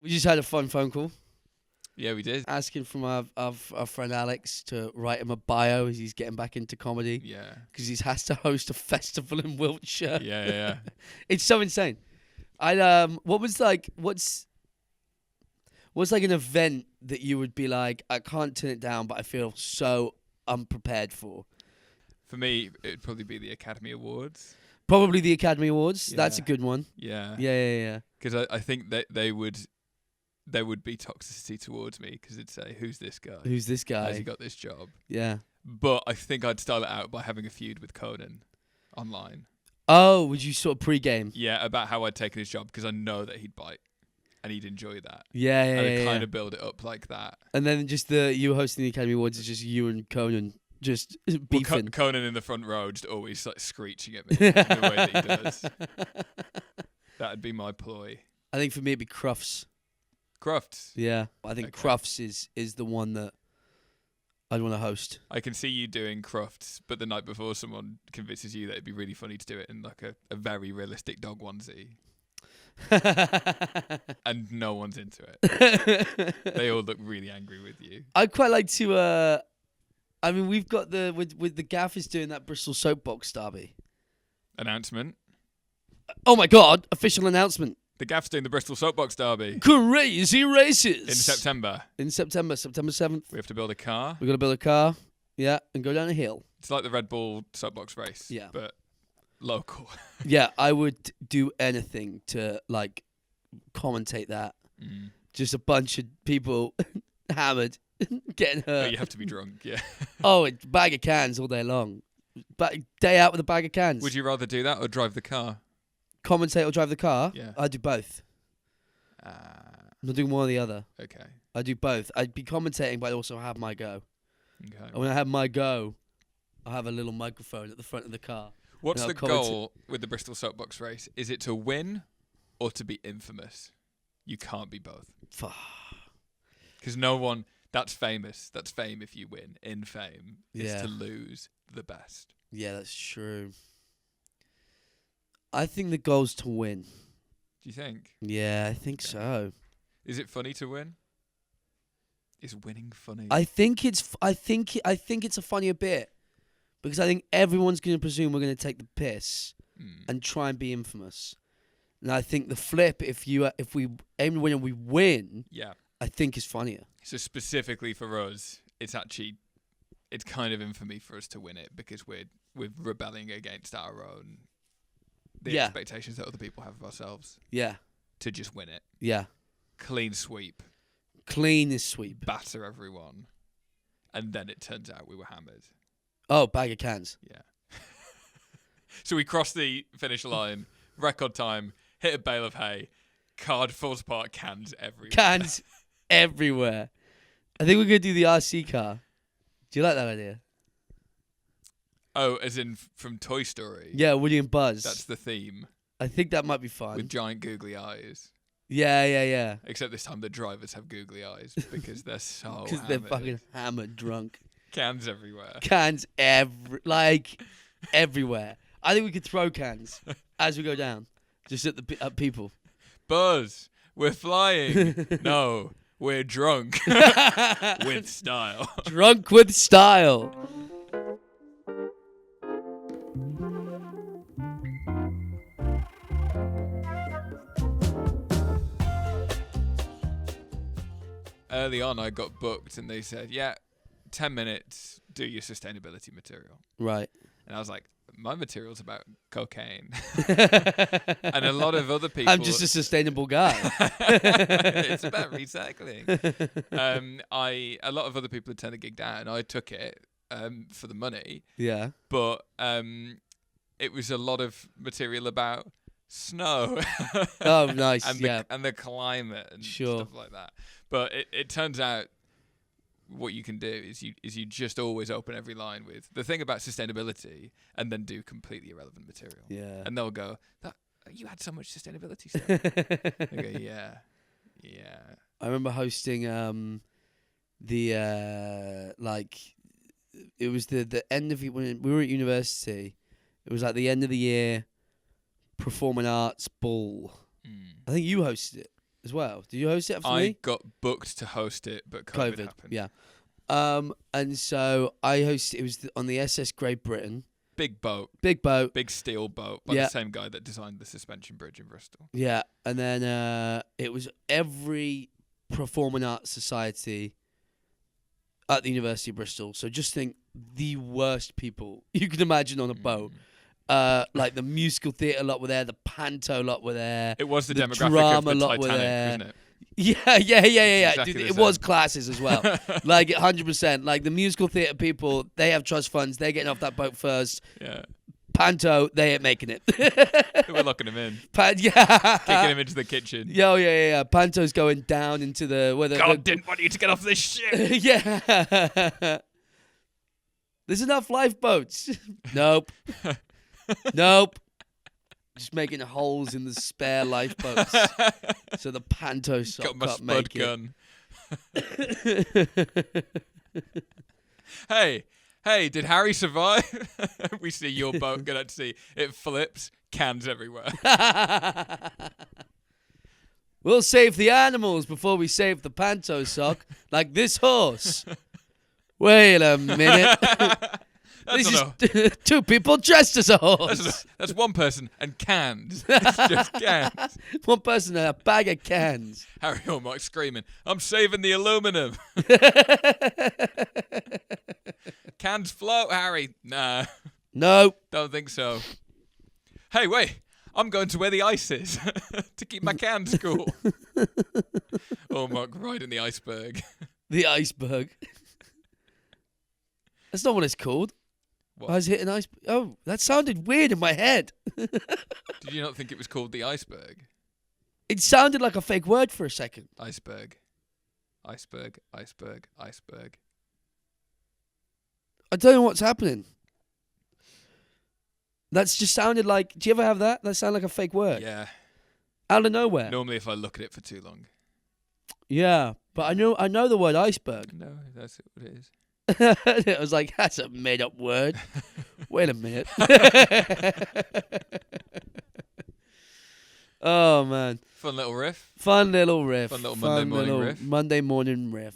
We just had a fun phone call. Yeah, we did. Asking from our friend Alex to write him a bio as he's getting back into comedy. Yeah. Because he has to host a festival in Wiltshire. Yeah. It's so insane. What's like an event that you would be like, I can't turn it down, but I feel so unprepared for? For me, it'd probably be the Academy Awards. Probably the Academy Awards. Yeah. That's a good one. Yeah. Yeah. Because I think that there would be toxicity towards me because it'd say, "Who's this guy? Who's this guy? Has he got this job?" Yeah. But I think I'd style it out by having a feud with Conan online. Oh, would you sort of pre-game? Yeah, about how I'd taken his job because I know that he'd bite and he'd enjoy that. Yeah. And I'd yeah. kind of build it up like that. And then just you hosting the Academy Awards is just you and Conan just beefing. Well, Conan in the front row just always like screeching at me in the way that he does. That'd be my ploy. I think for me it'd be Crufts. Crufts. Yeah, I think Okay. Crufts is the one that I'd want to host. I can see you doing Crufts, but the night before someone convinces you that it'd be really funny to do it in like a very realistic dog onesie. And no one's into it. They all look really angry with you. I'd quite like to. I mean, we've got with the Gaffes doing that Bristol Soapbox Derby. Announcement. Oh my God! Official announcement. The Gaff's doing the Bristol Soapbox Derby Crazy races in September. September 7th. We have to build a car. We're gonna build a car. Yeah, and go down a hill. It's like the Red Bull Soapbox race. Yeah. But local. Yeah, I would do anything to like commentate that. Mm. Just a bunch of people hammered, getting Oh, hurt. you have to be drunk, yeah. Oh, a bag of cans all day long. Day out with a bag of cans. Would you rather do that or drive the car? Commentate or drive the car? Yeah. I'd do both. I'm not doing one or the other. Okay. I'd do both. I'd be commentating, but I'd also have my go. Okay. And when I have my go, I'll have a little microphone at the front of the car. What's No, the comment- goal with the Bristol Soapbox race? Is it to win or to be infamous? You can't be both. Because no one... That's famous. That's fame if you win. In fame is Yeah. to lose the best. Yeah, that's true. I think the goal's to win. Do you think? Yeah, I think Okay. so. Is it funny to win? Is winning funny? I think it's a funnier bit because I think everyone's going to presume we're going to take the piss and try and be infamous. And I think the flip, if we aim to win and we win, Yeah. I think is funnier. So specifically for us, it's kind of infamy for us to win it because we're rebelling against our own expectations that other people have of ourselves Yeah, to just win it. yeah. Clean sweep, Clean as sweep. batter everyone, and then it turns out we were hammered. Oh, bag of cans. Yeah. So we crossed the finish line, record time, hit a bale of hay, card falls apart, cans everywhere. Cans everywhere. I think we're going to do the RC car. Do you like that idea? Oh, as in from Toy Story. Yeah, Woody and Buzz. That's the theme, I think that might be fun. with giant googly eyes. Yeah. Except this time the drivers have googly eyes because they're so Because they're fucking hammered drunk. Cans everywhere. Cans everywhere. I think we could throw cans as we go down, just at people. Buzz, we're flying. No, we're drunk. With style. Drunk with style. Early on, I got booked and they said, yeah, 10 minutes, do your sustainability material. Right. And I was like, my material's about cocaine. And a lot of other people... I'm just a sustainable guy. It's about recycling. A lot of other people had turned the gig down. I took it for the money. Yeah. But it was a lot of material about snow. Oh, nice. and the climate and Sure. stuff like that. But it turns out what you can do is you just always open every line with the thing about sustainability and then do completely irrelevant material. Yeah. And they'll go, you had so much sustainability stuff. I go, yeah. I remember hosting it was the end of when we were at university. It was like the end of the year performing arts ball. I think you hosted it. as well. Did you host it after I me? got booked to host it, but COVID happened. Yeah. And so I hosted. It was on the SS Great Britain. Big boat. Big steel boat by the same guy that designed the suspension bridge in Bristol. Yeah, and then it was every performing arts society at the University of Bristol. So just think the worst people you can imagine on a boat. Like the musical theatre lot were there, the panto lot were there. It was the demographic of the Titanic, wasn't it? Yeah. Exactly. Dude, it was classes as well. Like 100%. Like the musical theatre people, they have trust funds. They're getting off that boat first. Yeah. Panto, they ain't making it. They were locking him in. Kicking him into the kitchen. Yeah. Panto's going down into the... God didn't want you to get off this ship. Yeah. There's enough lifeboats. Nope. Just making holes in the spare lifeboats. So the Panto sock got my can't spud make gun. Hey, did Harry survive? We see your boat go out to sea. It flips, cans everywhere. We'll save the animals before we save the Panto sock. Like this horse. Wait a minute. This is two people dressed as a horse. That's one person and cans. It's just cans. One person and a bag of cans. Harry Hallmark screaming, I'm saving the aluminum. Cans float, Harry. Nah. No. Don't think so. Hey, wait. I'm going to where the ice is to keep my cans cool. Hallmark riding the iceberg. The iceberg. That's not what it's called. What? I was hitting ice. Oh, that sounded weird in my head. Did you not think it was called the iceberg? It sounded like a fake word for a second. Iceberg. I don't know what's happening. That's just sounded like... Do you ever have that? That sounded like a fake word. Yeah. Out of nowhere. Normally if I look at it for too long. Yeah, but I know the word iceberg. No, that's what it is. I was like, that's a made-up word. Wait a minute. Oh, man. Fun little riff. Fun little Monday morning riff.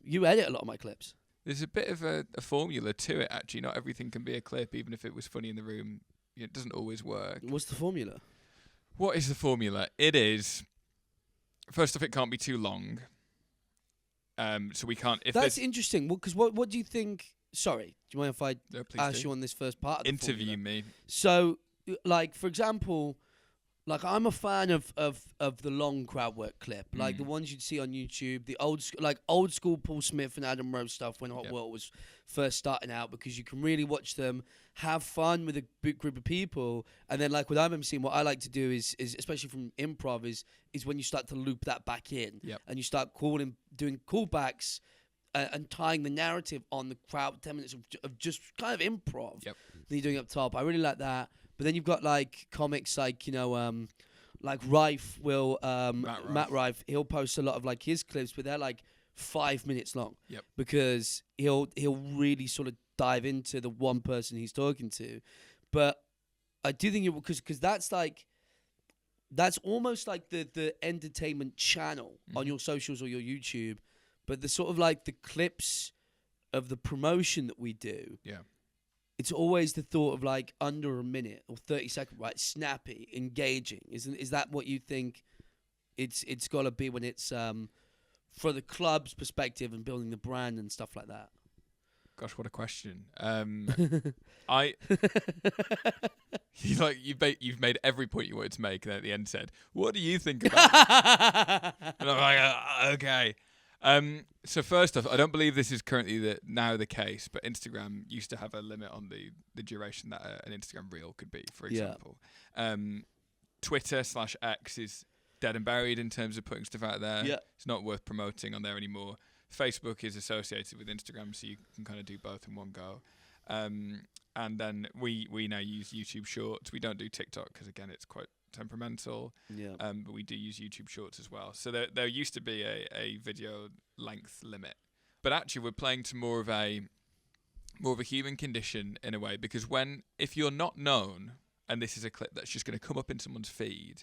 You edit a lot of my clips. There's a bit of a formula to it, actually. Not everything can be a clip, even if it was funny in the room. It doesn't always work. What's the formula? What is the formula? It is, first off, it can't be too long. So we can't... That's interesting. Because what do you think... Sorry, do you mind if I ask you on this first part of the Interview formula? me. So, like, for example... Like, I'm a fan of the long Crowdwork clip, like the ones you'd see on YouTube, the old school Paul Smith and Adam Rose stuff when Hot World was first starting out, because you can really watch them have fun with a big group of people, and then like with I'm MCing, what I like to do is especially from improv is when you start to loop that back in, and you start doing callbacks and tying the narrative on the crowd, 10 minutes of just kind of improv that you're doing up top. I really like that. But then you've got like comics like, you know, like Rife will, Matt Rife, he'll post a lot of like his clips, but they're like 5 minutes long. Because he'll really sort of dive into the one person he's talking to. But I do think because that's almost like the entertainment channel on your socials or your YouTube. But the sort of like the clips of the promotion that we do. Yeah. It's always the thought of like under a minute or 30 seconds, right? Snappy, engaging. Is that what you think it's got to be when it's for the club's perspective and building the brand and stuff like that? Gosh, what a question. You've made every point you wanted to make, and then at the end said, "What do you think about it?" And I'm like, okay. So first off, I don't believe this is currently the case, but Instagram used to have a limit on the duration that an Instagram reel could be, for example. Twitter/X is dead and buried in terms of putting stuff out there. It's not worth promoting on there anymore. Facebook is associated with Instagram, so you can kind of do both in one go. And then we now use YouTube Shorts. We don't do TikTok because, again, it's quite temperamental. But we do use YouTube Shorts as well. So there used to be a video length limit. But actually, we're playing to more of a more of a human condition in a way, because if you're not known and this is a clip that's just going to come up in someone's feed,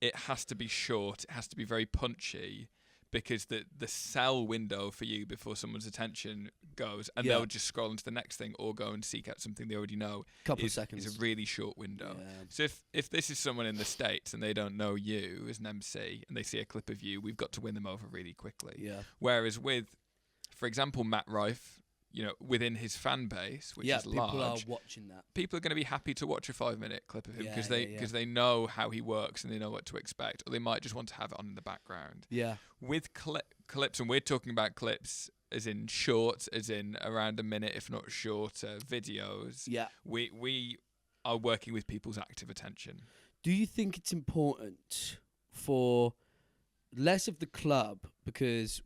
it has to be short, it has to be very punchy, because the sell window for you before someone's attention goes and they'll just scroll into the next thing or go and seek out something they already know couple of seconds is a really short window. So if this is someone in the States and they don't know you as an MC and they see a clip of you, we've got to win them over really quickly. Whereas with, for example, Matt Rife, within his fan base, which is large, people are watching that. People are going to be happy to watch a 5-minute clip of him because they know how he works and they know what to expect, or they might just want to have it on in the background. With clips, and we're talking about clips as in shorts, as in around a minute, if not shorter, videos. We are working with people's active attention. Do you think it's important for less of the club, because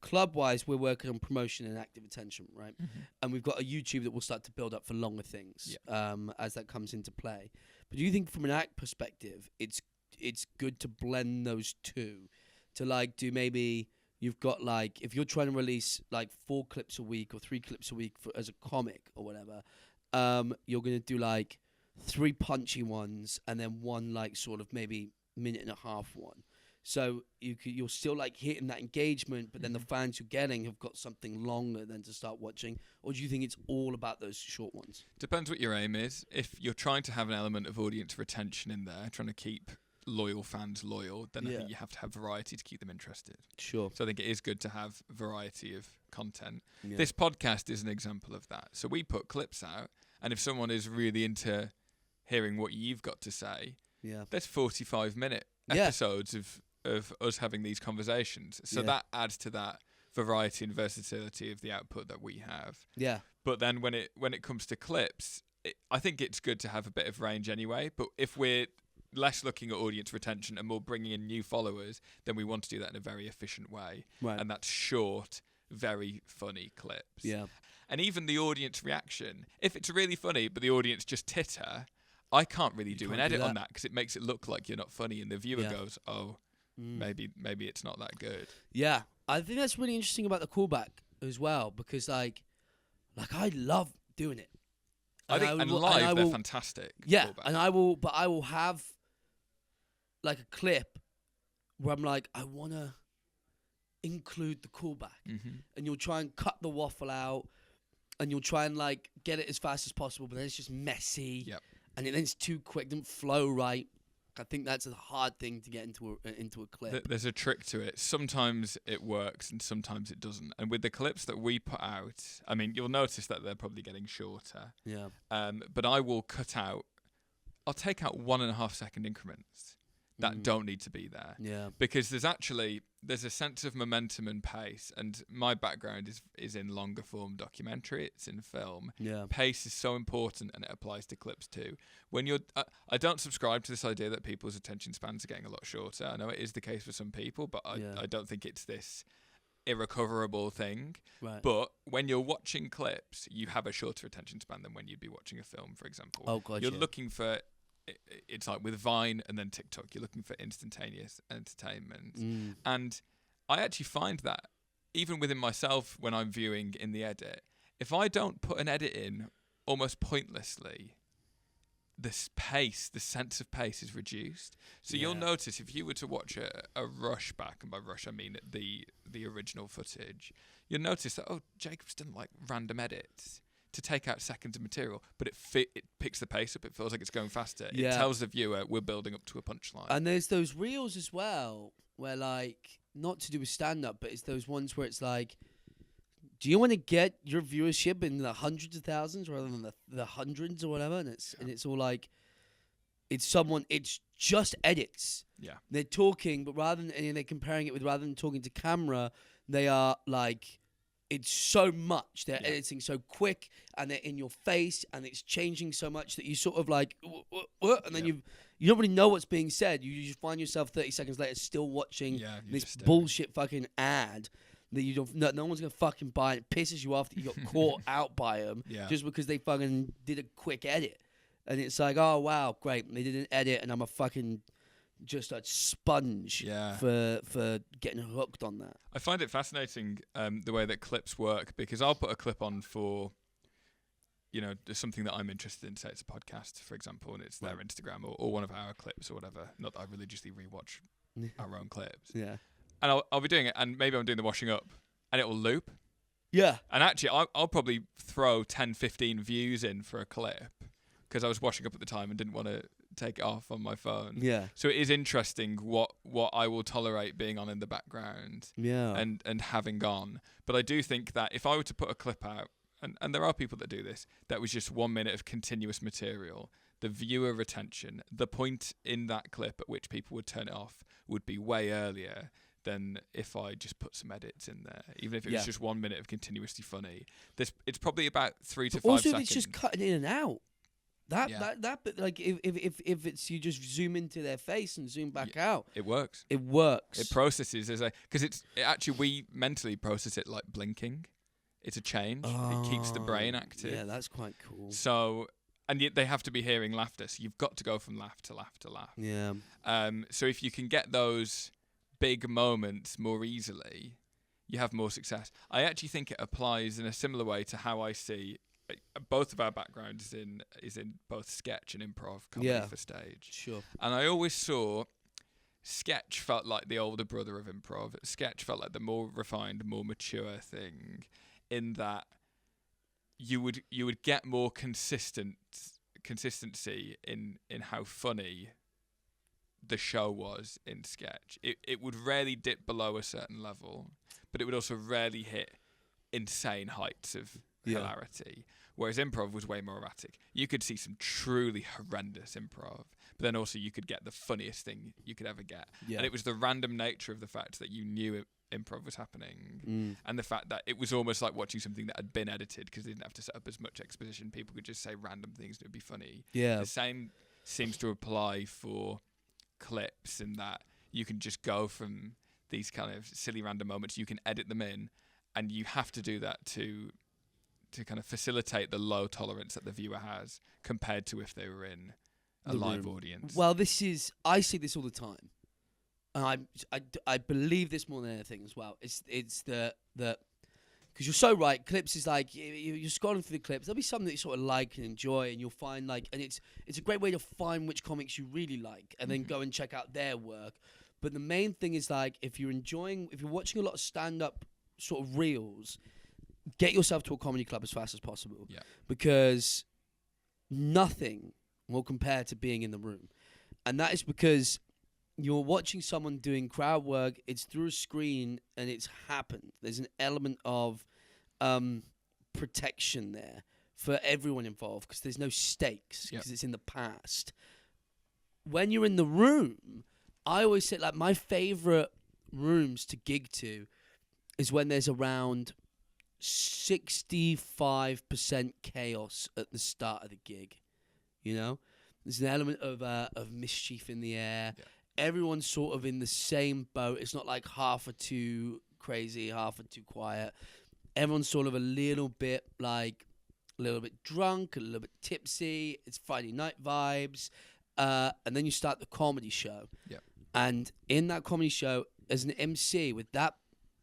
club-wise, we're working on promotion and active attention, right? And we've got a YouTube that will start to build up for longer things as that comes into play. But do you think from an act perspective, it's good to blend those two? To do maybe you've got if you're trying to release 4 clips a week or 3 clips a week as a comic or whatever, you're going to do 3 punchy ones and then one sort of maybe minute and a half one. So you're still hitting that engagement, but then the fans you're getting have got something longer than to start watching. Or do you think it's all about those short ones? Depends what your aim is. If you're trying to have an element of audience retention in there, trying to keep loyal fans loyal, then I think you have to have variety to keep them interested. Sure. So I think it is good to have variety of content. This podcast is an example of that. So we put clips out, and if someone is really into hearing what you've got to say, there's 45-minute episodes of us having these conversations. So that adds to that variety and versatility of the output that we have. But then when it comes to clips, I think it's good to have a bit of range anyway. But if we're less looking at audience retention and more bringing in new followers, then we want to do that in a very efficient way. And that's short, very funny clips. And even the audience reaction, if it's really funny but the audience just titter, I can't really do an edit on that, because it makes it look like you're not funny and the viewer goes, oh, maybe it's not that good. I think that's really interesting about the callback as well, because I love doing it. I think live they're fantastic. Callbacks. And I will have a clip where I'm I want to include the callback, and you'll try and cut the waffle out, and you'll try and get it as fast as possible, but then it's just messy, and then it's too quick, doesn't flow right. I think that's a hard thing to get into a clip. There's a trick to it. Sometimes it works and sometimes it doesn't. And with the clips that we put out, I mean, you'll notice that they're probably getting shorter. But I'll take out 1.5 second increments that don't need to be there. Because there's a sense of momentum and pace, and my background is in longer form documentary, it's in film. Pace is so important, and it applies to clips too. When I don't subscribe to this idea that people's attention spans are getting a lot shorter. I know it is the case for some people, but I don't think it's this irrecoverable thing. But when you're watching clips, you have a shorter attention span than when you'd be watching a film, for example. You're looking for, it's like with Vine and then TikTok, you're looking for instantaneous entertainment. And I actually find that even within myself, when I'm viewing in the edit, if I don't put an edit in almost pointlessly, the sense of pace is reduced. So you'll notice if you were to watch a rush back, and by rush I mean the original footage, you'll notice that, Jacob's done random edits to take out seconds of material, but it picks the pace up. It feels like it's going faster. It tells the viewer we're building up to a punchline. And there's those reels as well where not to do with stand-up, but it's those ones where it's do you want to get your viewership in the hundreds of thousands rather than the hundreds or whatever? And it's all it's just edits. They're talking, but they're comparing it with, rather than talking to camera, they are it's so much. They're editing so quick, and they're in your face, and it's changing so much that you sort of and then you don't really know what's being said. You just find yourself 30 seconds later still watching this bullshit fucking ad that you don't. No one's gonna fucking buy. It pisses you off that you got caught out by them just because they fucking did a quick edit, and it's oh wow, great, they did an edit, and I'm a fucking just a sponge for getting hooked on that. I find it fascinating the way that clips work, because I'll put a clip on for there's something that I'm interested in, say it's a podcast, for example, and it's their Instagram or one of our clips or whatever. Not that I religiously rewatch our own clips. Yeah. And I'll be doing it, and maybe I'm doing the washing up, and it will loop. Yeah. And actually, I'll probably throw 10, 15 views in for a clip because I was washing up at the time and didn't want to take it off on my phone. Yeah. So it is interesting what I will tolerate being on in the background. Yeah. And having gone. But I do think that if I were to put a clip out, and there are people that do this, that was just 1 minute of continuous material, the viewer retention, the point in that clip at which people would turn it off would be way earlier than if I just put some edits in there. Even if it was just 1 minute of continuously funny. It's probably about 3 to 5 also, seconds. if it's just cutting in and out. That bit, like if it's you just zoom into their face and zoom back out, it works. It works. It processes because it actually we mentally process it like blinking. It's a change. It keeps the brain active. Yeah, that's quite cool. So, and yet they have to be hearing laughter. So you've got to go from laugh to laugh to laugh. Yeah. So if you can get those big moments more easily, you have more success. I actually think it applies in a similar way to how I see both of our backgrounds is in both sketch and improv comedy for stage. Sure. And I always saw sketch felt like the older brother of improv. Sketch felt like the more refined, more mature thing, in that you would get more consistency in how funny the show was in sketch. It would rarely dip below a certain level, but it would also rarely hit insane heights of hilarity. Whereas improv was way more erratic. You could see some truly horrendous improv, but then also you could get the funniest thing you could ever get. Yeah. And it was the random nature of the fact that you knew improv was happening, and the fact that it was almost like watching something that had been edited because they didn't have to set up as much exposition. People could just say random things and it would be funny. Yeah. The same seems to apply for clips, in that you can just go from these kind of silly random moments, you can edit them in, and you have to do that to kind of facilitate the low tolerance that the viewer has compared to if they were in a live audience. Well, I see this all the time, and I believe this more than anything as well. It's the because you're so right. Clips is like you're scrolling through the clips. There'll be something that you sort of like and enjoy, and you'll find and it's a great way to find which comics you really like, and then go and check out their work. But the main thing is, like, if you're watching a lot of stand-up sort of reels, get yourself to a comedy club as fast as possible. Yeah. Because nothing will compare to being in the room. And that is because you're watching someone doing crowd work, it's through a screen, and it's happened. There's an element of protection there for everyone involved because there's no stakes because it's in the past. When you're in the room, I always say, like, my favourite rooms to gig to is when there's around 65% chaos at the start of the gig. You know? There's an element of mischief in the air. Yeah. Everyone's sort of in the same boat. It's not like half are too crazy, half are too quiet. Everyone's sort of a little bit drunk, a little bit tipsy. It's Friday night vibes. And then you start the comedy show. Yeah. And in that comedy show, as an MC, with that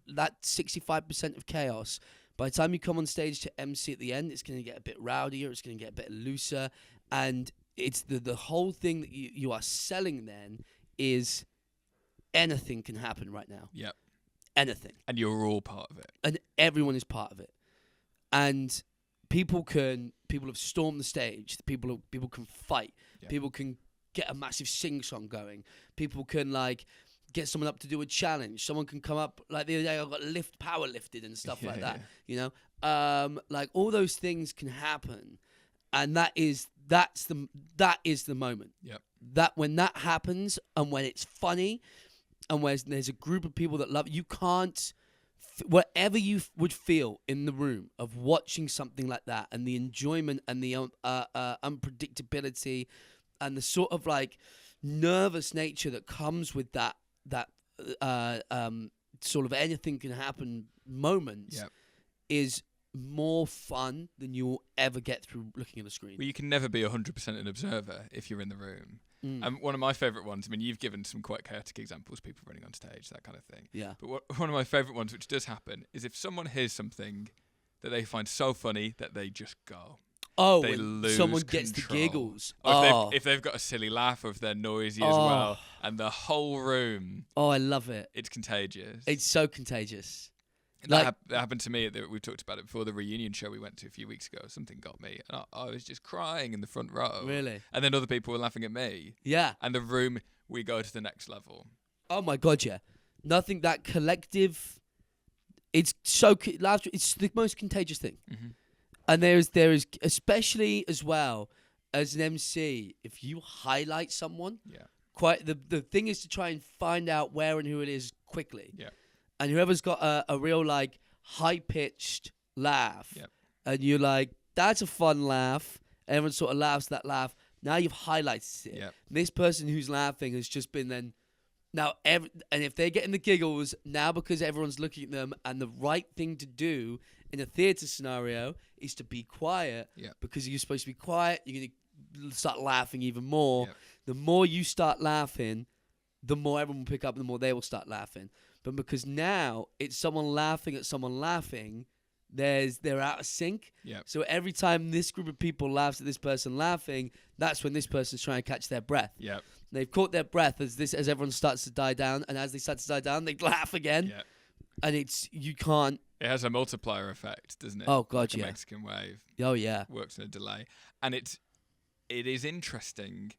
65% of chaos, by the time you come on stage to MC at the end, it's going to get a bit rowdier, it's going to get a bit looser. And it's the whole thing that you are selling then is anything can happen right now. Yep. Anything. And you're all part of it. And everyone is part of it. And people have stormed the stage. People can fight. Yep. People can get a massive sing-song going. People can, like, get someone up to do a challenge. Someone can come up, like the other day I got power lifted and stuff like that. Yeah. You know? Like, all those things can happen. And that's the moment. Yep. That when that happens and when it's funny and when there's a group of people that love it, you can't whatever you would feel in the room of watching something like that, and the enjoyment and the unpredictability and the sort of, like, nervous nature that comes with that sort of anything can happen moments, is more fun than you'll ever get through looking at a screen. Well, you can never be 100% an observer if you're in the room. One of my favourite ones, I mean, you've given some quite chaotic examples, people running on stage, that kind of thing. Yeah. But one of my favourite ones, which does happen, is if someone hears something that they find so funny that they just go. Oh, they when lose someone gets the control. giggles. Or if they've got a silly laugh, or if they're noisy as well, and the whole room. Oh, I love it. It's contagious. It's so contagious. That happened to me. We talked about it before the reunion show we went to a few weeks ago. Something got me, and I was just crying in the front row. Really? And then other people were laughing at me. Yeah. And the room, we go to the next level. Oh my God, yeah. Nothing that collective. It's so laughter. It's the most contagious thing. Mm-hmm. And there is especially as well as an MC, if you highlight someone, quite the thing is to try and find out where and who it is quickly. Yeah. And whoever's got a real like high pitched laugh, and you're like, that's a fun laugh. Everyone sort of laughs that laugh. Now you've highlighted it. Yep. This person who's laughing has just been then. Now, and if they're getting the giggles, now because everyone's looking at them, and the right thing to do in a theatre scenario is to be quiet, because you're supposed to be quiet, you're going to start laughing even more. The more you start laughing, the more everyone will pick up, the more they will start laughing. But because now it's someone laughing at someone laughing, they're out of sync. So every time this group of people laughs at this person laughing, that's when this person's trying to catch their breath. They've caught their breath as everyone starts to die down, and as they start to die down, they laugh again. And you can't. It has a multiplier effect, doesn't it? Oh God, like a Mexican wave. Oh yeah. Works in a delay, and it is interesting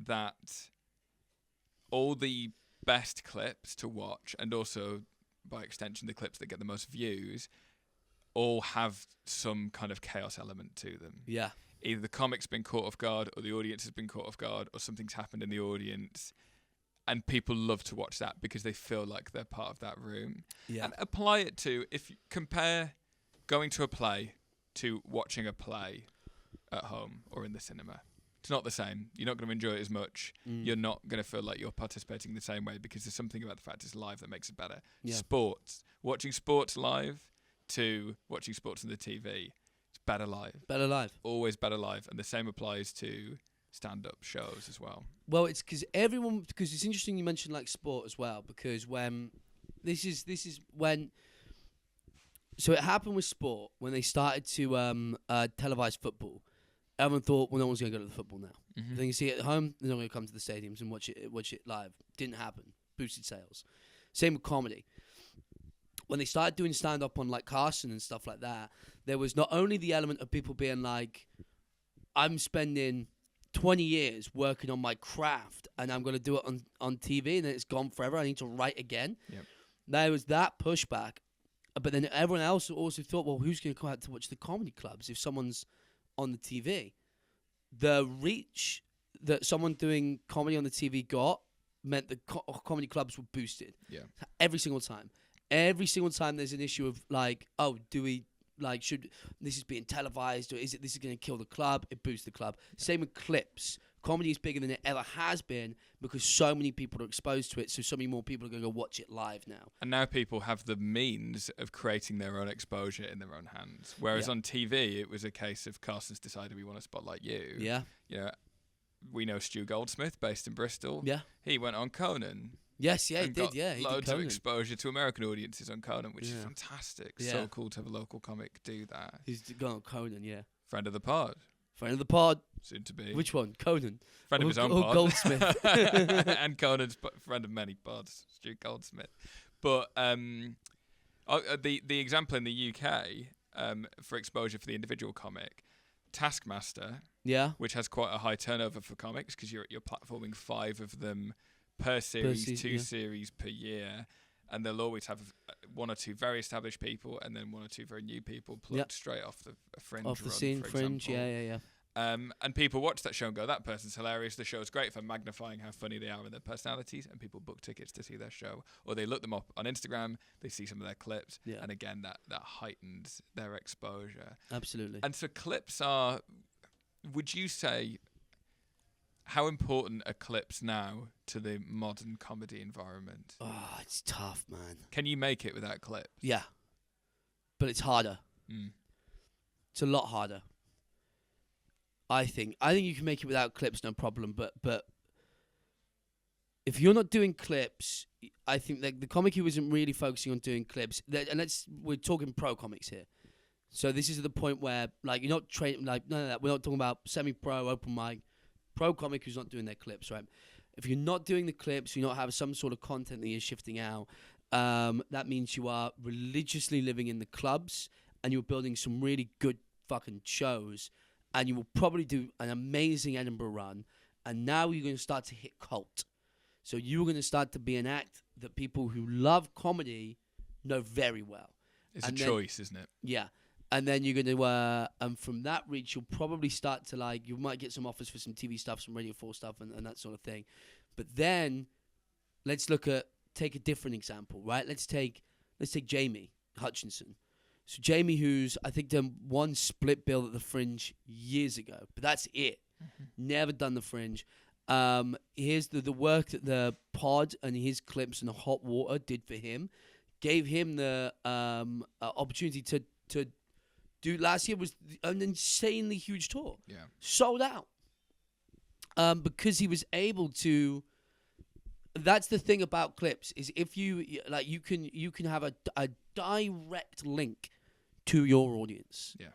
that all the best clips to watch, and also by extension the clips that get the most views, all have some kind of chaos element to them. Yeah. Either the comic's been caught off guard, or the audience has been caught off guard, or something's happened in the audience. And people love to watch that because they feel like they're part of that room. Yeah. And apply it to, if you compare going to a play to watching a play at home or in the cinema. It's not the same. You're not going to enjoy it as much. You're not going to feel like you're participating the same way, because there's something about the fact it's live that makes it better. Sports. Watching sports live to watching sports on the TV. It's better live. Better live. Always better live. And the same applies to stand-up shows as well. Well, it's because it's interesting you mentioned like sport as well, because when this is when, so it happened with sport when they started to televise football. Everyone thought, well, no one's going to go to the football now. Mm-hmm. They can see it at home. They're not going to come to the stadiums and watch it live. Didn't happen. Boosted sales. Same with comedy. When they started doing stand-up on like Carson and stuff like that, there was not only the element of people being like, I'm spending 20 years working on my craft and I'm going to do it on TV and then it's gone forever. I need to write again. There was that pushback. But then everyone else also thought, well, who's going to come out to watch the comedy clubs if someone's on the TV? The reach that someone doing comedy on the TV got meant the comedy clubs were boosted. Every single time. Every single time there's an issue of like, oh, do we like, should this is being televised, or is it this is going to kill the club? It boosts the club. Same with clips. Comedy is bigger than it ever has been because so many people are exposed to it, so many more people are going to go watch it live now. And now people have the means of creating their own exposure in their own hands. Whereas on TV, it was a case of Carson's decided we want to spotlight you. You know, we know Stu Goldsmith, based in Bristol. He went on Conan. Yes, he did. Yeah, he loads did of exposure to American audiences on Conan, which is fantastic. So cool to have a local comic do that. He's gone on Conan, Friend of the pod. Friend of the pod. Soon to be. Which one? Conan. Friend of his own pod. Goldsmith. And Conan's friend of many pods, Stu Goldsmith. But the example in the UK for exposure for the individual comic, Taskmaster, which has quite a high turnover for comics because you're platforming 5 of them per series, 2 series per year, and they'll always have 1 or 2 very established people and then 1 or 2 very new people plucked straight off the fringe. Off the run, scene, for fringe, example. And people watch that show and go, that person's hilarious. The show's great for magnifying how funny they are and their personalities, and people book tickets to see their show. Or they look them up on Instagram, they see some of their clips, and again, that heightens their exposure. Absolutely. And so clips are, would you say, how important are clips now to the modern comedy environment? Oh, it's tough, man. Can you make it without clips? Yeah. But it's harder. It's a lot harder. I think you can make it without clips, no problem. But if you're not doing clips, I think that the comic who isn't really focusing on doing clips, and we're talking pro comics here. So this is the point where, like, you're not training, like, none of that. We're not talking about semi-pro, open mic, pro comic who's not doing their clips, right? If you're not doing the clips, you not have some sort of content that you're shifting out, that means you are religiously living in the clubs and you're building some really good fucking shows, and you will probably do an amazing Edinburgh run, and now you're going to start to hit cult. So you're going to start to be an act that people who love comedy know very well. It's a choice, isn't it? Yeah. And then you're going to, and from that reach, you'll probably start to, like, you might get some offers for some TV stuff, some Radio 4 stuff, and that sort of thing. But then, let's take a different example, right? Let's take Jamie Hutchinson. So Jamie, who's, I think, done one split bill at the Fringe years ago, but that's it. Never done the Fringe. Here's the work that the pod and his clips and the hot water did for him, gave him the opportunity to do. Last year was an insanely huge tour. Yeah, sold out. Because he was able to. That's the thing about clips, is if you like, you can have a direct link to your audience. Yeah.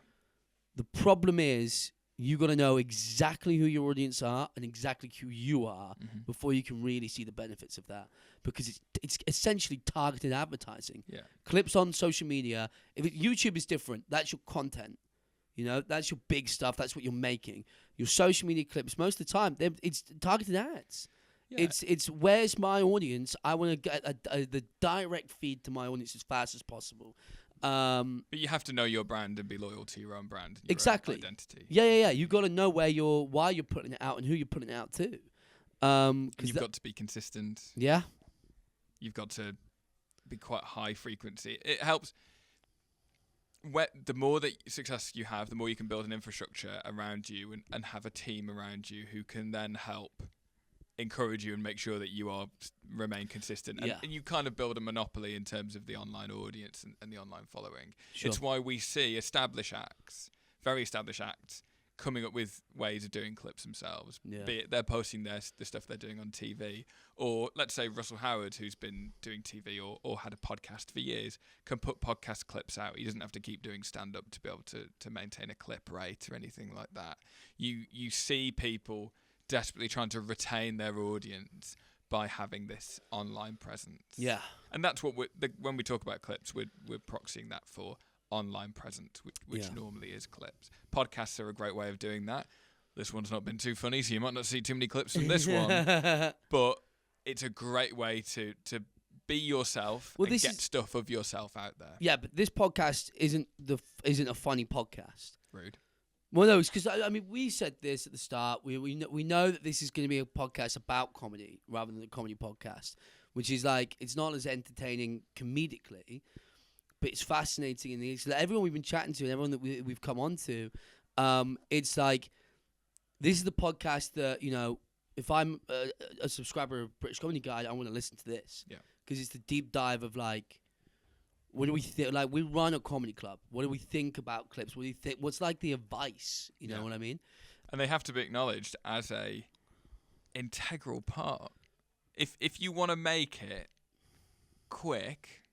The problem is, you got to know exactly who your audience are and exactly who you are before you can really see the benefits of that, because it's essentially targeted advertising. Yeah. Clips on social media. YouTube is different. That's your content. You know, that's your big stuff. That's what you're making. Your social media clips, most of the time, it's targeted ads. Yeah. It's where's my audience? I want to get the direct feed to my audience as fast as possible. But you have to know your brand and be loyal to your own brand. And your own identity. Yeah. You got to know why you're putting it out and who you're putting it out to. You've got to be consistent. Yeah. You've got to be quite high frequency. It helps. The more that success you have, the more you can build an infrastructure around you and have a team around you who can then help encourage you and make sure that you remain consistent. And you kind of build a monopoly in terms of the online audience and the online following. Sure. It's why we see very established acts, coming up with ways of doing clips themselves. Yeah. Be it they're posting the stuff they're doing on TV, or let's say Russell Howard, who's been doing TV or had a podcast for years, can put podcast clips out. He doesn't have to keep doing stand-up to be able to maintain a clip rate or anything like that. You see people desperately trying to retain their audience by having this online presence. Yeah. And that's what when we talk about clips, we're proxying that for online presence, which normally is clips. Podcasts are a great way of doing that. This one's not been too funny, so you might not see too many clips from this one. But it's a great way to be yourself and get stuff of yourself out there. Yeah, but this podcast isn't a funny podcast. Rude. Well, no, it's because, I mean, we said this at the start. We know that this is going to be a podcast about comedy rather than a comedy podcast, which is like, it's not as entertaining comedically, but it's fascinating. And it's like everyone we've been chatting to and everyone that we've come on to, it's like, this is the podcast that, you know, if I'm a subscriber of British Comedy Guide, I want to listen to this. Yeah. Because it's the deep dive of, like, what do we think? Like, we run a comedy club. What do we think about clips? What do you think? What's like the advice? You know what I mean? And they have to be acknowledged as a integral part. If you want to make it quick,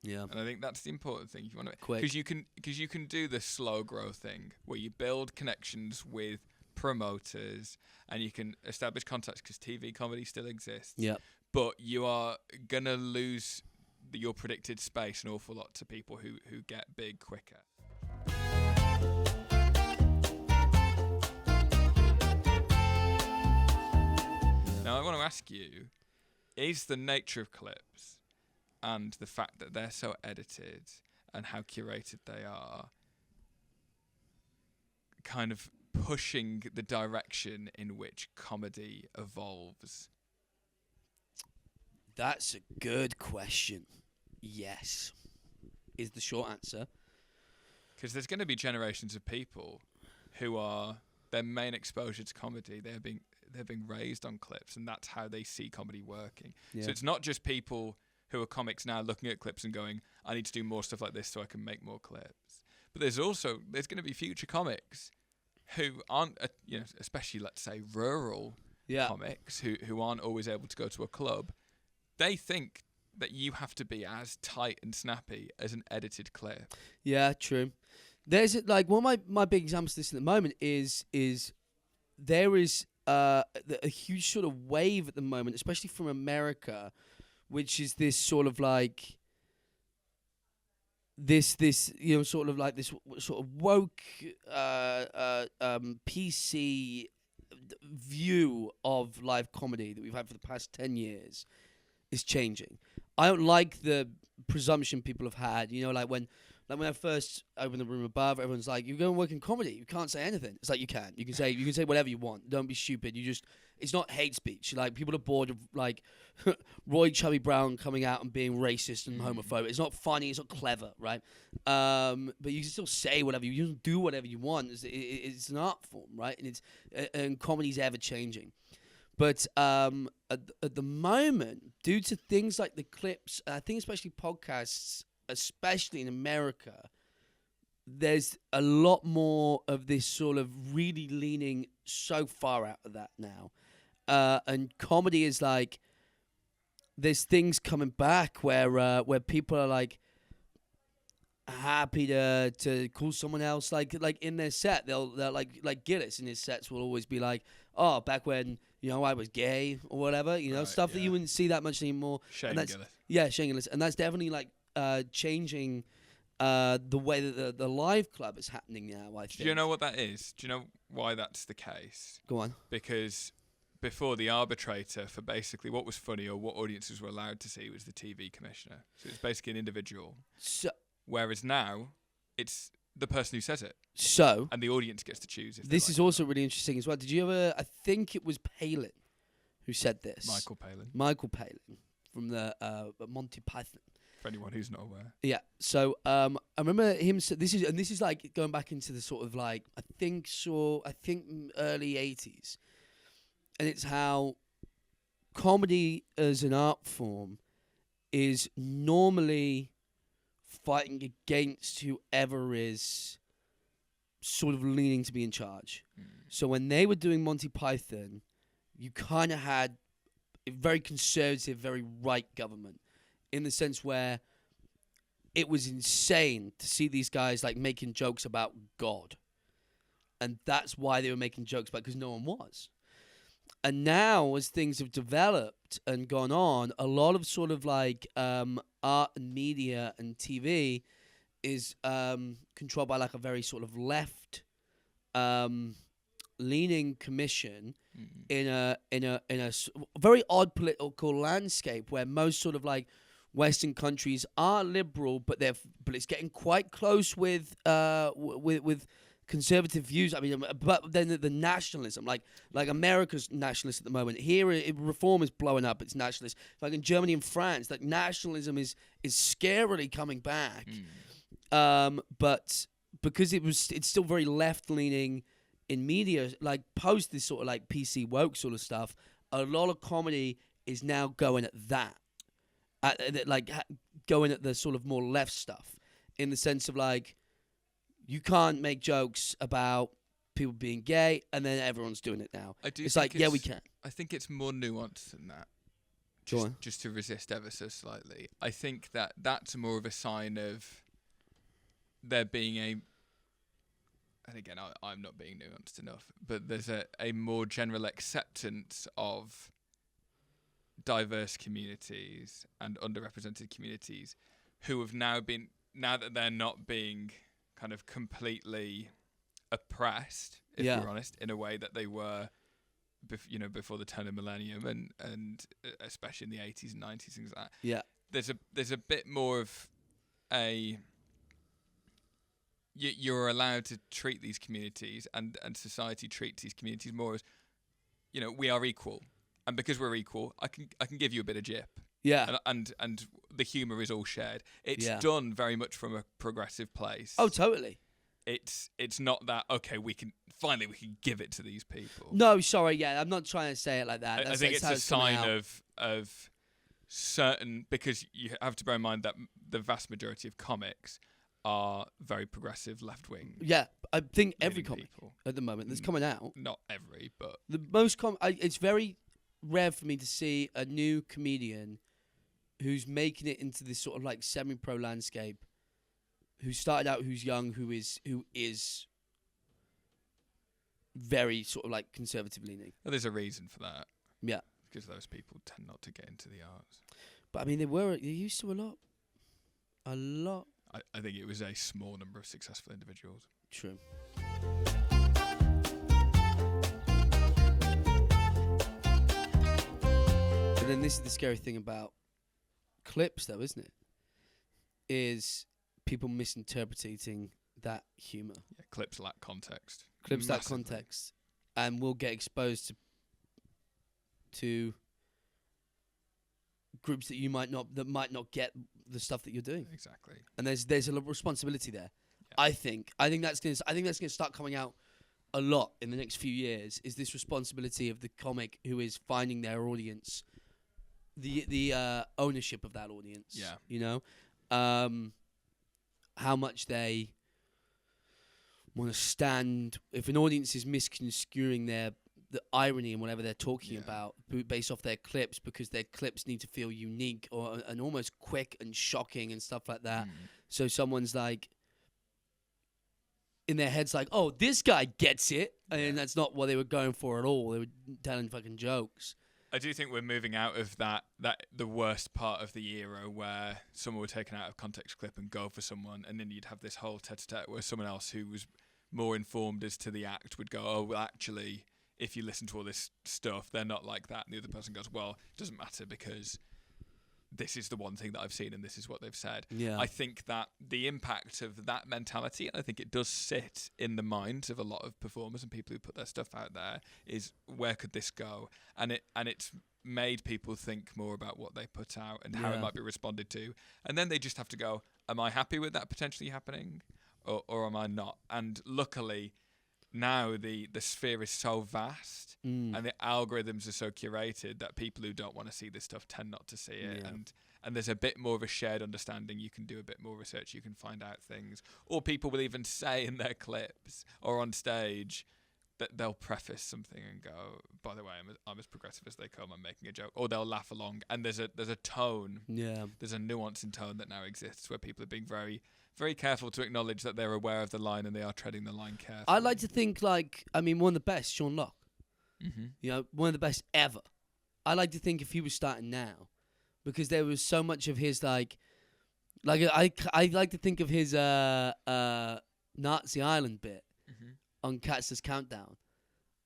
and I think that's the important thing. If you want to quick, because you can do the slow growth thing where you build connections with promoters and you can establish contacts because TV comedy still exists. Yeah, but you are gonna lose your predicted space an awful lot to people who get big quicker. Now I want to ask you, is the nature of clips and the fact that they're so edited and how curated they are kind of pushing the direction in which comedy evolves? That's a good question. Yes, is the short answer. Because there's going to be generations of people who are their main exposure to comedy. They're being raised on clips, and that's how they see comedy working. Yeah. So it's not just people who are comics now looking at clips and going, "I need to do more stuff like this so I can make more clips." But there's going to be future comics who aren't, especially let's say rural comics who aren't always able to go to a club. They think that you have to be as tight and snappy as an edited clip. Yeah, true. There's like one of my big examples of this at the moment is there is a huge sort of wave at the moment, especially from America, which is this sort of like this sort of like this sort of woke PC view of live comedy that we've had for the past 10 years is changing. I don't like the presumption people have had, like when I first opened the room above, everyone's like, "You go and work in comedy. You can't say anything." It's like you can say whatever you want. Don't be stupid. It's not hate speech. Like people are bored of like Roy Chubby Brown coming out and being racist and homophobic. It's not funny. It's not clever, right? But you can still say whatever you can do whatever you want. It's an art form, right? And comedy's ever changing. But at the moment, due to things like the clips, I think especially podcasts, especially in America, there's a lot more of this sort of really leaning so far out of that now. And comedy is like, there's things coming back where people are like happy to call someone else like in their set. They'll like Gillis in his sets will always be like, "Oh, back when I was gay," or whatever, right, stuff that you wouldn't see that much anymore. Shane Gillis. Yeah, Shane Gillis, and that's definitely like changing the way that the live club is happening now, I think. Do you know what that is? Do you know why that's the case? Go on. Because before, the arbitrator for basically what was funny or what audiences were allowed to see was the TV commissioner. So it's basically an individual. Whereas now, it's the person who says it. And the audience gets to choose. This is also really interesting as well. Did you ever... I think it was Palin who said this. Michael Palin from the Monty Python. For anyone who's not aware. Yeah. So I remember him... This is like going back into the sort of like... I think early 80s. And it's how comedy as an art form is normally fighting against whoever is sort of leaning to be in charge. So when they were doing Monty Python, you kind of had a very conservative, very right government, in the sense where it was insane to see these guys like making jokes about God. And that's why they were making jokes about, because no one was. And now, as things have developed and gone on, a lot of sort of like art and media and TV is controlled by like a very sort of left leaning commission in a very odd political landscape where most sort of like Western countries are liberal, but it's getting quite close with conservative views. I mean, but then the nationalism, like America's nationalist at the moment. Here, reform is blowing up. It's nationalist. Like in Germany and France, like nationalism is scarily coming back. But because it's still very left leaning in media, like post this sort of like PC woke sort of stuff. A lot of comedy is now going at that, going at the sort of more left stuff, in the sense of like, you can't make jokes about people being gay, and then everyone's doing it now. It's like, yeah, we can. I think it's more nuanced than that. Just to resist ever so slightly. I think that's more of a sign of there being and again, I'm not being nuanced enough, but there's a more general acceptance of diverse communities and underrepresented communities who have now that they're not being kind of completely oppressed, if we're honest, in a way that they were, before the turn of millennium and especially in the 80s and 90s, things like that. Yeah, there's a bit more of you're allowed to treat these communities and society treats these communities more as, we are equal, and because we're equal, I can give you a bit of jip. Yeah, and the humour is all shared. It's done very much from a progressive place. Oh, totally. It's not that, okay, we can give it to these people. No, sorry, yeah, I'm not trying to say it like that. I think it's a sign of certain, because you have to bear in mind that the vast majority of comics are very progressive, left wing. Yeah, I think every comic at the moment that's coming out. Not every, but the most it's very rare for me to see a new comedian who's making it into this sort of like semi-pro landscape who started out, who's young, who is very sort of like conservative leaning. Well, there's a reason for that. Yeah. Because those people tend not to get into the arts. But I mean, they used to a lot. A lot. I think it was a small number of successful individuals. True. But then this is the scary thing about clips, though, isn't it? Is people misinterpreting that humour. Yeah, clips lack context. Clips lack context, and will get exposed to groups that might not get the stuff that you're doing. Exactly. And there's a responsibility there. Yeah. I think that's gonna start coming out a lot in the next few years. Is this responsibility of the comic who is finding their audience, the ownership of that audience. Yeah. You know, how much they want to stand. If an audience is misconstruing the irony and whatever they're talking about based off their clips, because their clips need to feel unique and almost quick and shocking and stuff like that. So someone's like, in their heads like, oh, this guy gets it. And that's not what they were going for at all. They were telling fucking jokes. I do think we're moving out of that the worst part of the era where someone would take an out of context clip and go for someone, and then you'd have this whole tete-a-tete where someone else who was more informed as to the act would go, oh, well, actually, if you listen to all this stuff, they're not like that. And the other person goes, well, it doesn't matter because this is the one thing that I've seen and this is what they've said. Yeah. I think that the impact of that mentality, and I think it does sit in the minds of a lot of performers and people who put their stuff out there, is where could this go? And it's made people think more about what they put out and how it might be responded to. And then they just have to go, am I happy with that potentially happening or am I not? And luckily, now the sphere is so vast and the algorithms are so curated that people who don't want to see this stuff tend not to see it. And there's a bit more of a shared understanding. You can do a bit more research. You can find out things. Or people will even say in their clips or on stage that they'll preface something and go, by the way, I'm as progressive as they come. I'm making a joke. Or they'll laugh along. And there's a tone. Yeah. There's a nuance in tone that now exists where people are being very, very careful to acknowledge that they're aware of the line and they are treading the line carefully. I like to think one of the best, Sean Locke. Mm-hmm. You know, one of the best ever. I like to think if he was starting now, because there was so much of his I like to think of his Nazi Island bit on Katz's Countdown.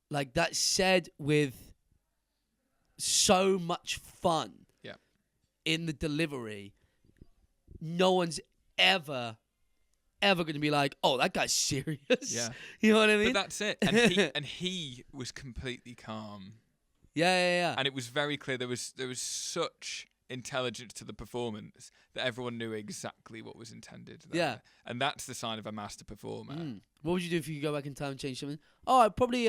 Like, that's said with so much fun in the delivery. No one's ever going to be like, oh, that guy's serious. Yeah. You know what I mean? But that's it. And he was completely calm. Yeah. And it was very clear there was such intelligence to the performance that everyone knew exactly what was intended there. Yeah. And that's the sign of a master performer. What would you do if you could go back in time and change something? Oh, I'd probably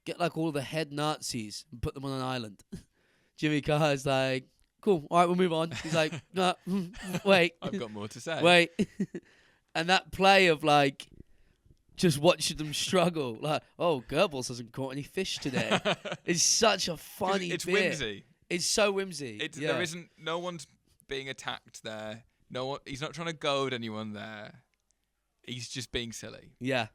get like all the head Nazis and put them on an island. Jimmy Carr's like, cool, all right, we'll move on. He's like, no, wait. I've got more to say. Wait. And that play of like just watching them struggle, like, oh, Goebbels hasn't caught any fish today. It's such a funny It's bit. whimsy. It's so whimsy. There isn't, no one's being attacked there. No one, he's not trying to goad anyone there. He's just being silly. Yeah.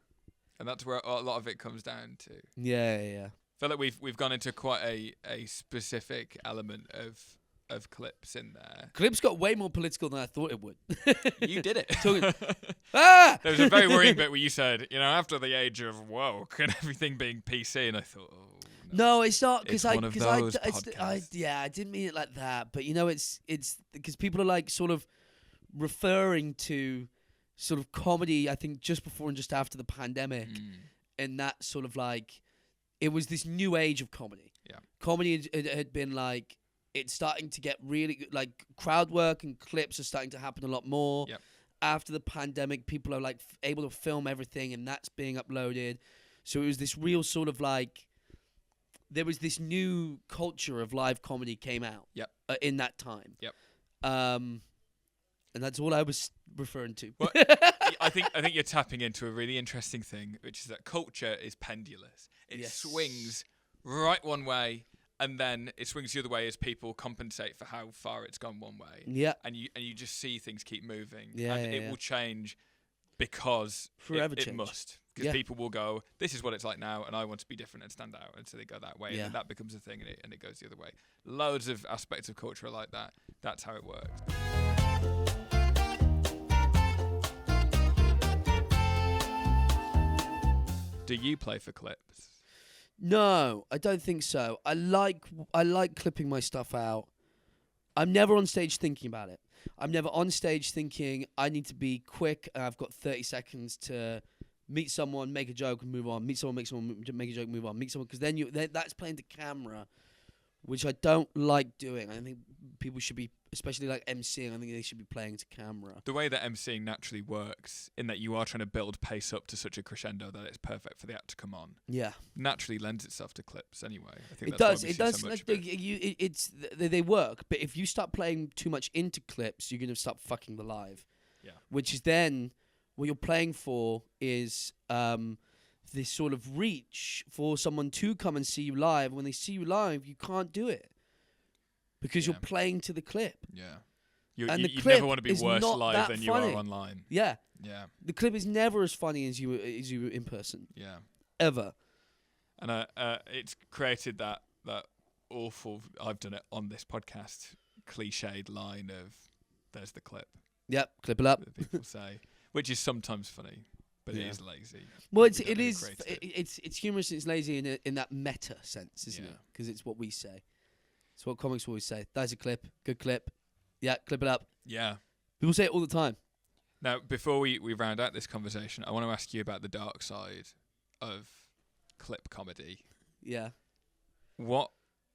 And that's where a lot of it comes down to. Yeah. I feel like we've gone into quite a specific element of clips in there. Clips got way more political than I thought it would. You did it. There was a very worrying bit where you said, after the age of woke and everything being PC, and I thought, oh. No, it's not, because I didn't mean it like that. But it's because people are like sort of referring to sort of comedy, I think, just before and just after the pandemic, and that sort of like it was this new age of comedy. Yeah, comedy had been like, it's starting to get really good, like crowd work and clips are starting to happen a lot more. Yep. After the pandemic, people are like able to film everything, and that's being uploaded. So it was this real sort of like, there was this new culture of live comedy came out. Yep. In that time. Yep. And that's all I was referring to. Well, I think you're tapping into a really interesting thing, which is that culture is pendulous. It swings right one way And then it swings the other way as people compensate for how far it's gone one way. Yeah. And you just see things keep moving. Yeah, and it will change because it must. Because people will go, this is what it's like now, and I want to be different and stand out. And so they go that way, and then that becomes a thing, and it goes the other way. Loads of aspects of culture are like that. That's how it works. Do you play for clips? No, I don't think so. I like clipping my stuff out. I'm never on stage thinking about it. I'm never on stage thinking I need to be quick and I've got 30 seconds to meet someone, make a joke and move on. Meet someone, make a joke, move on. Meet someone, because then that's playing to camera, which I don't like doing. I think people should be, especially like MCing, I think they should be playing to camera. The way that MCing naturally works, in that you are trying to build pace up to such a crescendo that it's perfect for the act to come on. Yeah, naturally lends itself to clips anyway. I think it does. It does. They work, but if you start playing too much into clips, you're gonna start fucking the live. Yeah. Which is then what you're playing for is this sort of reach for someone to come and see you live. When they see you live, you can't do it because you're playing to the clip. Yeah. You never want to be worse live than you are online. Yeah. Yeah. The clip is never as funny as you in person. Yeah. Ever. And it's created that awful, I've done it on this podcast, cliched line of, there's the clip. Yep, clip it up. That people say, which is sometimes funny. But it is lazy. Well, it's humorous and it's lazy in that meta sense, isn't it? Because it's what we say. It's what comics always say. That's a clip. Good clip. Yeah, clip it up. Yeah. People say it all the time. Now, before we round out this conversation, I want to ask you about the dark side of clip comedy. Yeah. What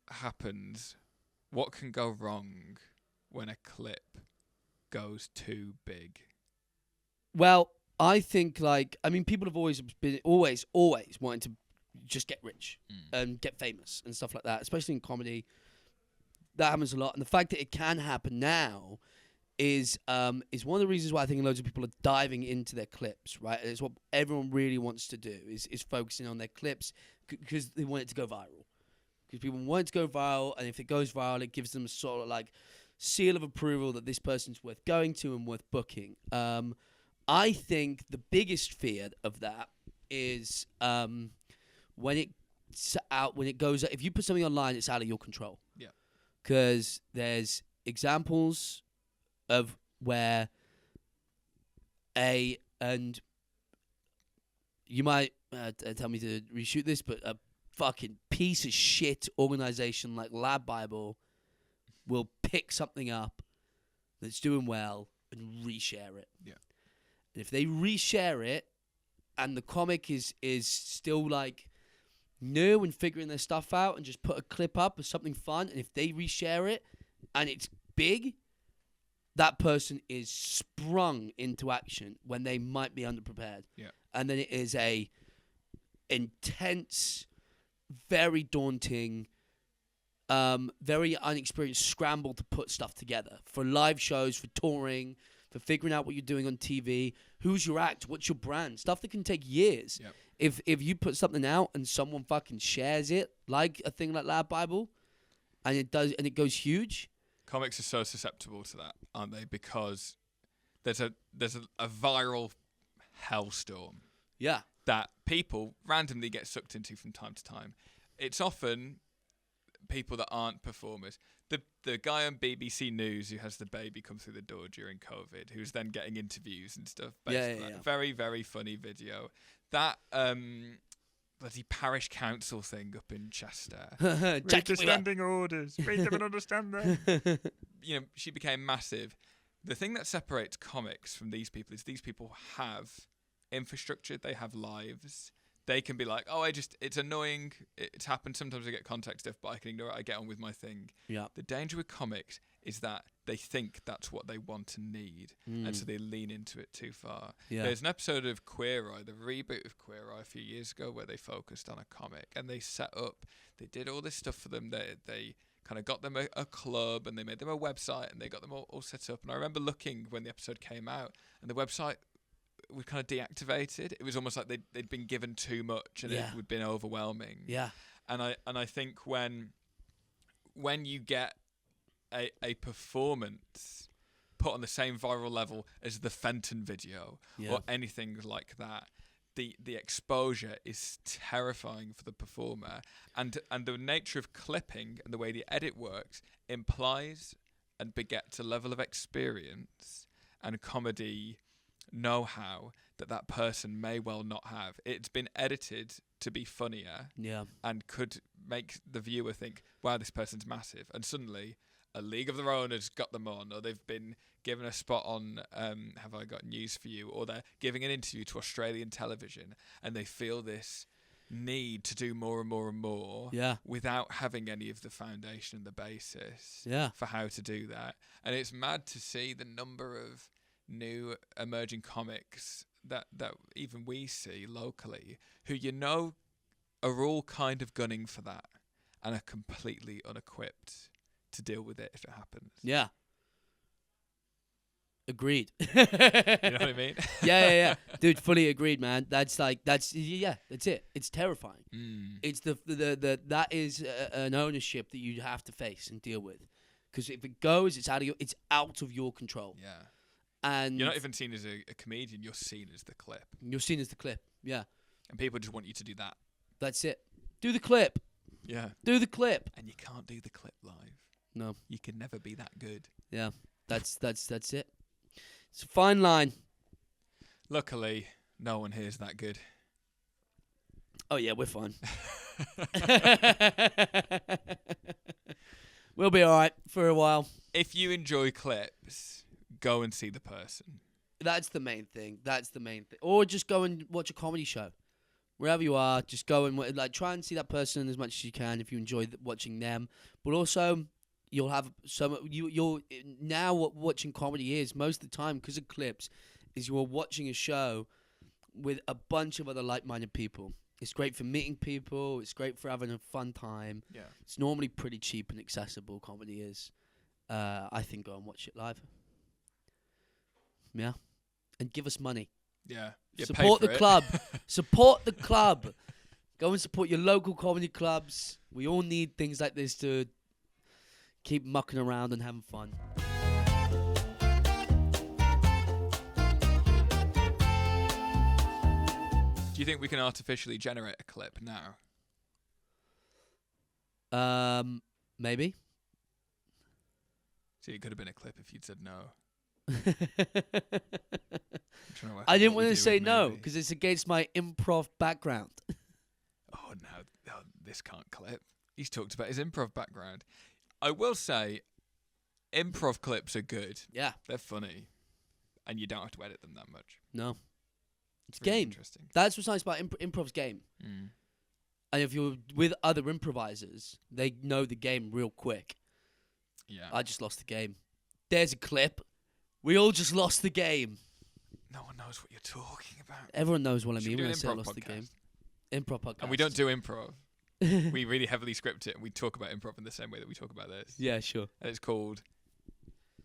happens? What can go wrong when a clip goes too big? Well, I think people have always wanted to just get rich and get famous and stuff like that, especially in comedy. That happens a lot, and the fact that it can happen now is one of the reasons why I think loads of people are diving into their clips. Right, it's what everyone really wants to do is focusing on their clips because they want it to go viral. Because people want it to go viral, and if it goes viral, it gives them a sort of like seal of approval that this person's worth going to and worth booking. I think the biggest fear of that is when it goes. If you put something online, it's out of your control. Yeah. Because there's examples of where and you might tell me to reshoot this, but a fucking piece of shit organization like Lab Bible will pick something up that's doing well and reshare it. Yeah. And if they reshare it and the comic is still like new and figuring their stuff out and just put a clip up of something fun, and if they reshare it and it's big, that person is sprung into action when they might be underprepared. Yeah. And then it is a intense, very daunting, very unexperienced scramble to put stuff together for live shows, for touring, for figuring out what you're doing on TV, who's your act, what's your brand, stuff that can take years. Yep. If you put something out and someone fucking shares it, like a thing like Lab Bible, and it goes huge. Comics are so susceptible to that, aren't they? Because there's a viral hellstorm. Yeah. That people randomly get sucked into from time to time. It's often people that aren't performers. The guy on BBC News who has the baby come through the door during COVID, who's then getting interviews and stuff. Yeah. Very, very funny video. That bloody parish council thing up in Chester. Read the standing orders. Read them and understand them. She became massive. The thing that separates comics from these people is these people have infrastructure. They have lives. They can be like, it's annoying. It's happened. Sometimes I get contact stuff, but I can ignore it. I get on with my thing. Yeah. The danger with comics is that they think that's what they want and need, and so they lean into it too far. Yeah. There's an episode of Queer Eye, the reboot of Queer Eye a few years ago, where they focused on a comic, and they did all this stuff for them. They kind of got them a club, and they made them a website, and they got them all set up. And I remember looking when the episode came out, and the website was kind of deactivated. It was almost like they'd been given too much, and it had been overwhelming. Yeah. And I think when when you get a performance put on the same viral level as the Fenton video or anything like that, the exposure is terrifying for the performer, and the nature of clipping and the way the edit works implies and begets a level of experience and comedy know-how that person may well not have. It's been edited to be funnier, and could make the viewer think, wow, this person's massive, and suddenly a League of Their Own has got them on, or they've been given a spot on Have I Got News For You, or they're giving an interview to Australian television, and they feel this need to do more and more and more without having any of the foundation and the basis for how to do that. And it's mad to see the number of new emerging comics that even we see locally who are all kind of gunning for that and are completely unequipped to deal with it if it happens. Yeah. Agreed. You know what I mean? Yeah. Dude, fully agreed, man. That's it. It's terrifying. It's that is an ownership that you have to face and deal with. Because if it goes, it's out of your control. Yeah. And you're not even seen as a comedian, you're seen as the clip. You're seen as the clip, yeah. And people just want you to do that. That's it. Do the clip. Yeah. Do the clip. And you can't do the clip live. No. You can never be that good. Yeah. That's it. It's a fine line. Luckily, no one here's that good. Oh yeah, we're fine. We'll be alright for a while. If you enjoy clips, go and see the person. That's the main thing. Or just go and watch a comedy show. Wherever you are, just go and try and see that person as much as you can if you enjoy watching them. But also, you'll have you'll now what watching comedy is most of the time because of clips is you're watching a show with a bunch of other like-minded people. It's great for meeting people. It's great for having a fun time. Yeah. It's normally pretty cheap and accessible. Comedy is. I think go and watch it live. Yeah. And give us money. Yeah. Support the club. Support the club. Go and support your local comedy clubs. We all need things like this to keep mucking around and having fun. Do you think we can artificially generate a clip now? Maybe. See, it could have been a clip if you'd said no. I didn't want to say no because it's against my improv background. Oh, no, this can't clip. He's talked about his improv background. I will say, improv clips are good. Yeah. They're funny. And you don't have to edit them that much. No. It's really game. Interesting. That's what's nice about improv's game. Mm. And if you're with other improvisers, they know the game real quick. Yeah. I just lost the game. There's a clip. We all just lost the game. No one knows what you're talking about. Everyone knows what I mean when I say I lost the game. Improv podcast. And we don't do improv. We really heavily script it, and we talk about improv in the same way that we talk about this. Yeah, sure. And it's called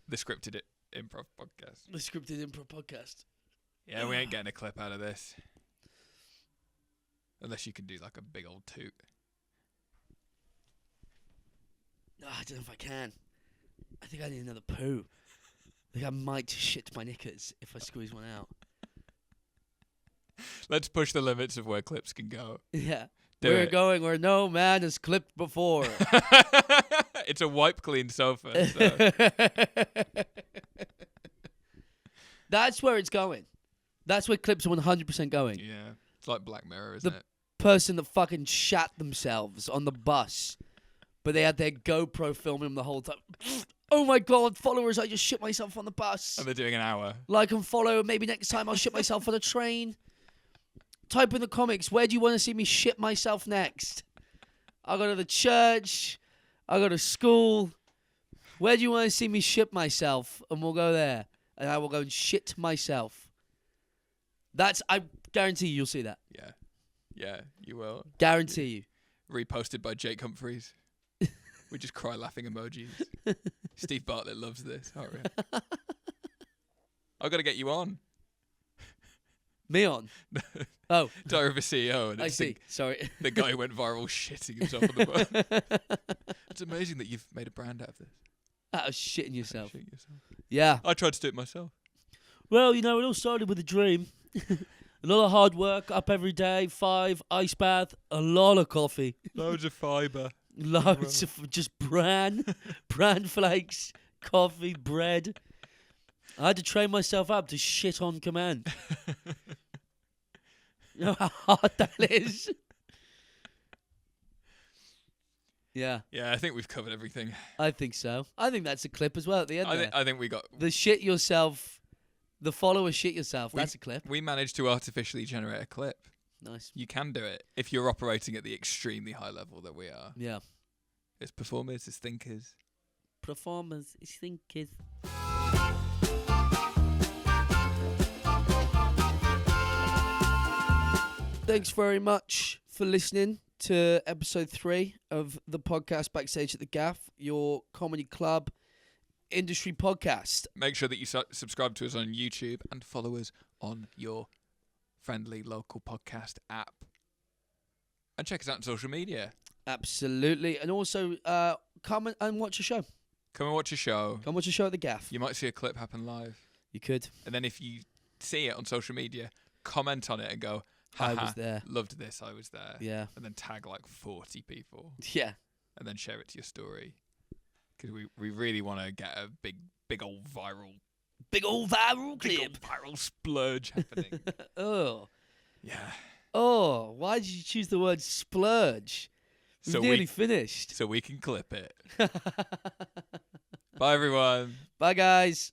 the Scripted Improv Podcast. The Scripted Improv Podcast. Yeah, we ain't getting a clip out of this. Unless you can do like a big old toot. I don't know if I can. I think I need another poo. I think I might shit my knickers if I squeeze one out. Let's push the limits of where clips can go. Yeah. We're going where no man has clipped before. It's a wipe clean sofa. So. That's where it's going. That's where clips are 100% going. Yeah. It's like Black Mirror, isn't it? Person that fucking shat themselves on the bus, but they had their GoPro filming them the whole time. Oh my God, followers, I just shit myself on the bus. And they're doing an hour. Like and follow, maybe next time I'll shit myself on a train. Type in the comments, where do you want to see me shit myself next? I go to the church, I go to school. Where do you want to see me shit myself? And we'll go there. And I will go and shit myself. I guarantee you'll see that. Yeah. Yeah, you will. Guarantee you. Reposted by Jake Humphreys. We just cry laughing emojis. Steve Bartlett loves this. Oh, really? I've got to get you on. Me on? Oh. Diary of a CEO. And I see. Sorry. The guy who went viral shitting himself on the bus. It's amazing that you've made a brand out of this. Out of shitting yourself. Shitting yourself. Yeah. I tried to do it myself. Well, it all started with a dream. A lot of hard work, up every day, 5, ice bath, a lot of coffee. Loads of fibre. Loads of just bran flakes, coffee, bread. I had to train myself up to shit on command. You know how hard that is? Yeah. Yeah, I think we've covered everything. I think so. I think that's a clip as well at the end there. I think we got... The shit yourself... The follower shit yourself. That's a clip. We managed to artificially generate a clip. Nice. You can do it if you're operating at the extremely high level that we are. Yeah. It's performers, it's thinkers. Performers, it's thinkers. Thanks very much for listening to episode 3 of the podcast Backstage at the Gaffe, your comedy club industry podcast. Make sure that you subscribe to us on YouTube and follow us on your friendly local podcast app. And check us out on social media. Absolutely. And also, come and watch a show. Come and watch a show. Come watch a show at the Gaffe. You might see a clip happen live. You could. And then if you see it on social media, comment on it and go, I was there. Loved this, I was there. Yeah. And then tag like 40 people. Yeah. And then share it to your story. Because we really want to get a big old viral clip. Big old viral splurge happening. Oh. Yeah. Oh, why did you choose the word splurge? We've nearly finished. So we can clip it. Bye, everyone. Bye, guys.